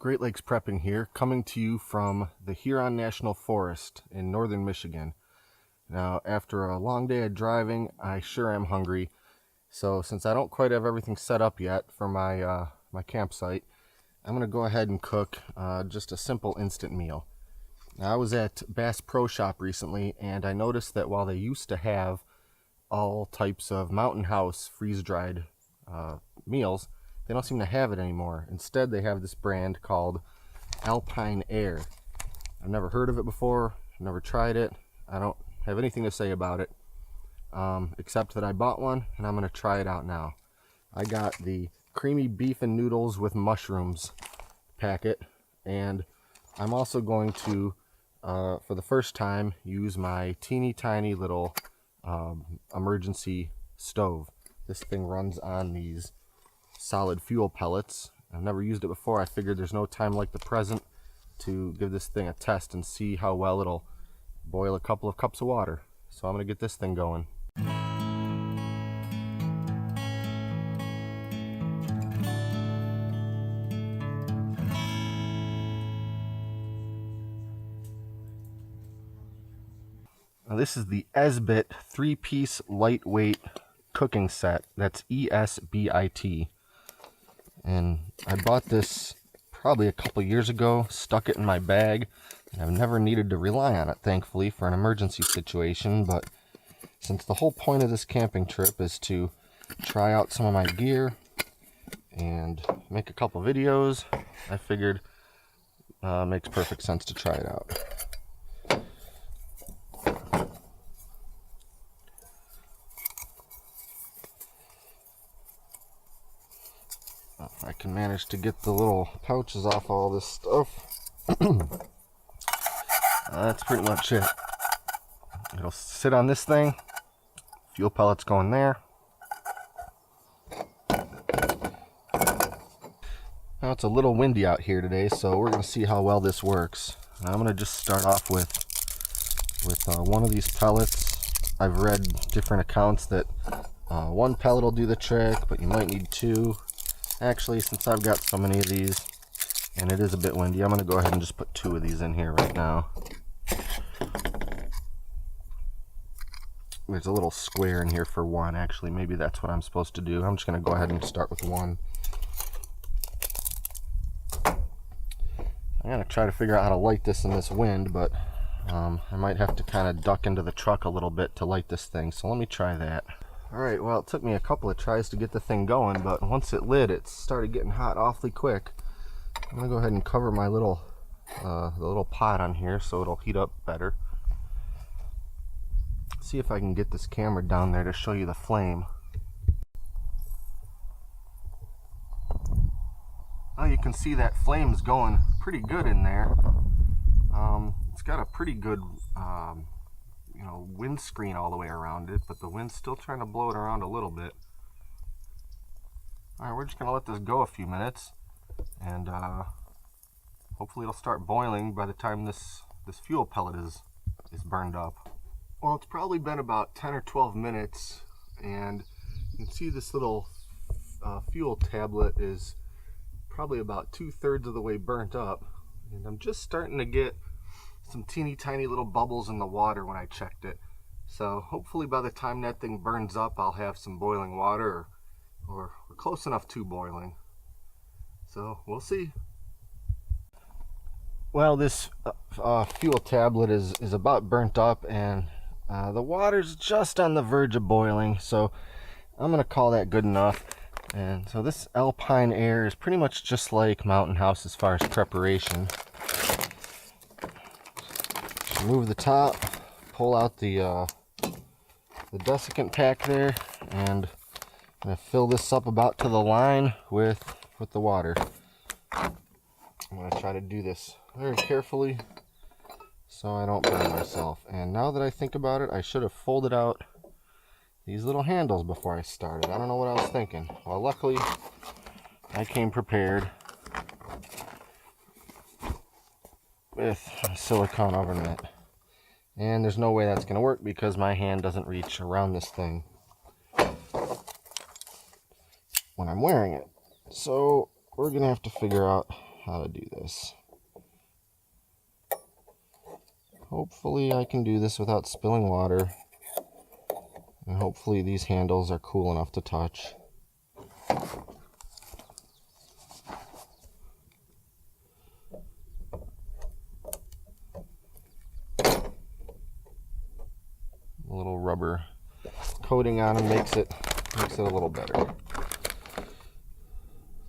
Great Lakes Prepping here, coming to you from the Huron National Forest in northern Michigan. Now, after a long day of driving, I sure am hungry. So since I don't quite have everything set up yet for my campsite, I'm going to go ahead and cook just a simple instant meal. Now, I was at Bass Pro Shop recently, and I noticed that while they used to have all types of Mountain House freeze-dried meals, they don't seem to have it anymore. Instead, they have this brand called AlpineAire. I've never heard of it before, never tried it. I don't have anything to say about it, except that I bought one and I'm going to try it out now. I got the creamy beef and noodles with mushrooms packet, and I'm also going to, for the first time, use my teeny tiny little emergency stove. This thing runs on these solid fuel pellets. I've never used it before. I figured there's no time like the present to give this thing a test and see how well it'll boil a couple of cups of water. So I'm going to get this thing going. Now, this is the Esbit 3-piece lightweight cooking set. That's ESBIT. And I bought this probably a couple years ago, stuck it in my bag, and I've never needed to rely on it, thankfully, for an emergency situation. But since the whole point of this camping trip is to try out some of my gear and make a couple videos, I figured it makes perfect sense to try it out. If I can manage to get the little pouches off all this stuff, that's pretty much it. It'll sit on this thing, fuel pellets going there. Now it's a little windy out here today, so we're going to see how well this works. I'm going to just start off with one of these pellets. I've read different accounts that one pellet will do the trick, but you might need two. Actually, since I've got so many of these and it is a bit windy, I'm going to go ahead and just put two of these in here right now. There's a little square in here for one. Actually, maybe that's what I'm supposed to do. I'm just going to go ahead and start with one. I'm going to try to figure out how to light this in this wind, but I might have to kind of duck into the truck a little bit to light this thing, so let me try that. Alright, well, it took me a couple of tries to get the thing going, but once it lit, it started getting hot awfully quick. I'm going to go ahead and cover my little the little pot on here so it'll heat up better. See if I can get this camera down there to show you the flame. Well, you can see that flame's going pretty good in there. It's got a pretty good windscreen all the way around it, but the wind's still trying to blow it around a little bit. Alright, we're just going to let this go a few minutes, and hopefully it'll start boiling by the time this fuel pellet is burned up. Well, it's probably been about 10 or 12 minutes, and you can see this little fuel tablet is probably about 2/3 of the way burnt up, and I'm just starting to get some teeny tiny little bubbles in the water when I checked it. So hopefully by the time that thing burns up, I'll have some boiling water, or close enough to boiling. So we'll see. Well, this fuel tablet is about burnt up, and the water's just on the verge of boiling, so I'm gonna call that good enough. And so this AlpineAire is pretty much just like Mountain House as far as preparation. Remove the top, pull out the desiccant pack there, and I'm going to fill this up about to the line with the water. I'm going to try to do this very carefully so I don't burn myself. And now that I think about it, I should have folded out these little handles before I started. I don't know what I was thinking. Well, luckily I came prepared with a silicone oven mitt. And there's no way that's going to work because my hand doesn't reach around this thing when I'm wearing it. So we're going to have to figure out how to do this. Hopefully I can do this without spilling water. And hopefully these handles are cool enough to touch. A little rubber coating on them makes it a little better.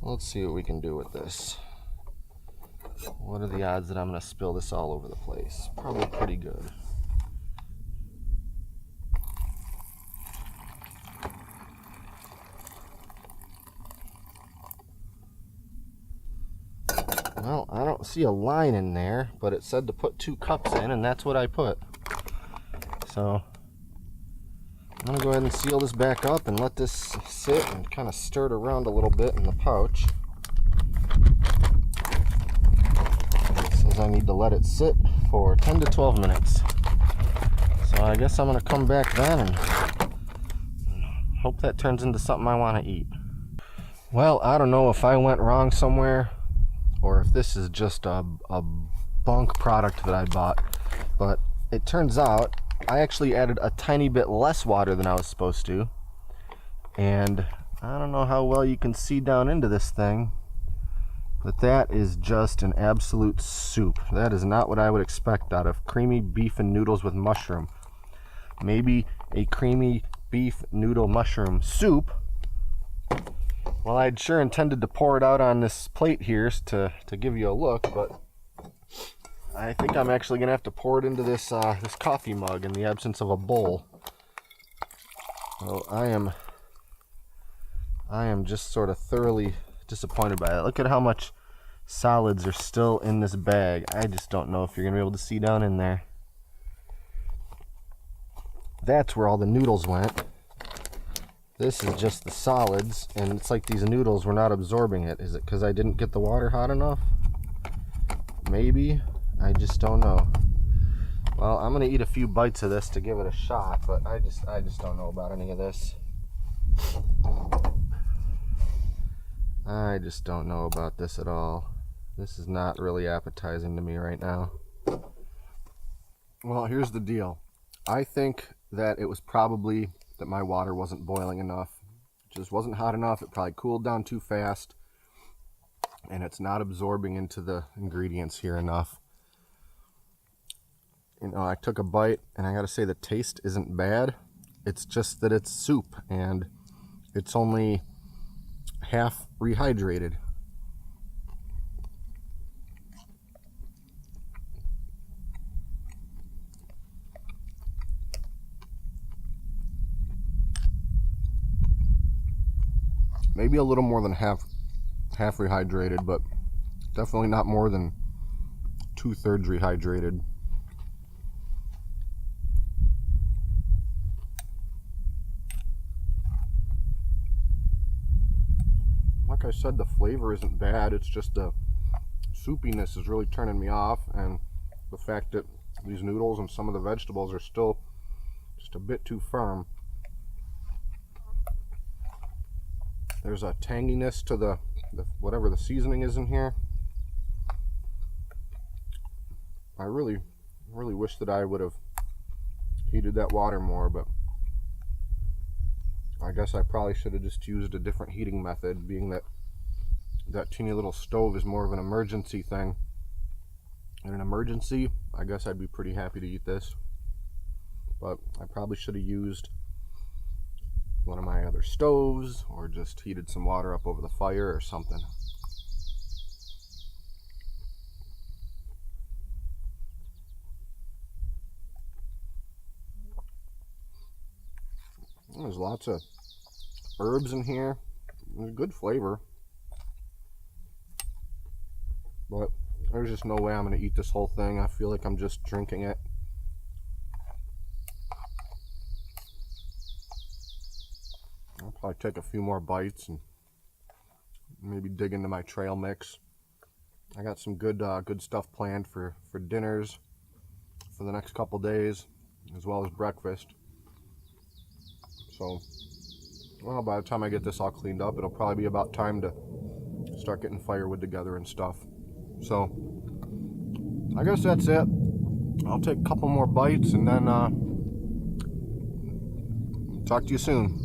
Let's see what we can do with this. What are the odds that I'm going to spill this all over the place? Probably pretty good. Well, I don't see a line in there, but it said to put 2 cups in, and that's what I put. So I'm going to go ahead and seal this back up and let this sit and kind of stir it around a little bit in the pouch. It says I need to let it sit for 10 to 12 minutes. So I guess I'm going to come back then and hope that turns into something I want to eat. Well, I don't know if I went wrong somewhere or if this is just a bunk product that I bought, but it turns out I actually added a tiny bit less water than I was supposed to, and I don't know how well you can see down into this thing, but that is just an absolute soup. That is not what I would expect out of creamy beef and noodles with mushroom. Maybe a creamy beef noodle mushroom soup. Well, I'd sure intended to pour it out on this plate here to give you a look, but I think I'm actually going to have to pour it into this this coffee mug in the absence of a bowl. So I am just sort of thoroughly disappointed by it. Look at how much solids are still in this bag. I just don't know if you're going to be able to see down in there. That's where all the noodles went. This is just the solids, and it's like these noodles were not absorbing it. Is it because I didn't get the water hot enough? Maybe. I just don't know. Well, I'm going to eat a few bites of this to give it a shot, but I just don't know about any of this. I just don't know about this at all. This is not really appetizing to me right now. Well, here's the deal. I think that it was probably that my water wasn't boiling enough. It just wasn't hot enough. It probably cooled down too fast, and it's not absorbing into the ingredients here enough. You know, I took a bite, and I gotta say the taste isn't bad. It's just that it's soup, and it's only half rehydrated. Maybe a little more than half rehydrated, but definitely not more than 2/3 rehydrated. Like I said, the flavor isn't bad. It's just the soupiness is really turning me off, and the fact that these noodles and some of the vegetables are still just a bit too firm. There's a tanginess to the whatever the seasoning is in here. I really wish that I would have heated that water more, but I guess I probably should have just used a different heating method, being that that teeny little stove is more of an emergency thing. In an emergency, I guess I'd be pretty happy to eat this, but I probably should have used one of my other stoves or just heated some water up over the fire or something. There's lots of herbs in here. There's good flavor, but there's just no way I'm going to eat this whole thing. I feel like I'm just drinking it. I'll probably take a few more bites and maybe dig into my trail mix. I got some good stuff planned for dinners for the next couple days, as well as breakfast. So, well, by the time I get this all cleaned up, it'll probably be about time to start getting firewood together and stuff. So I guess that's it. I'll take a couple more bites and then talk to you soon.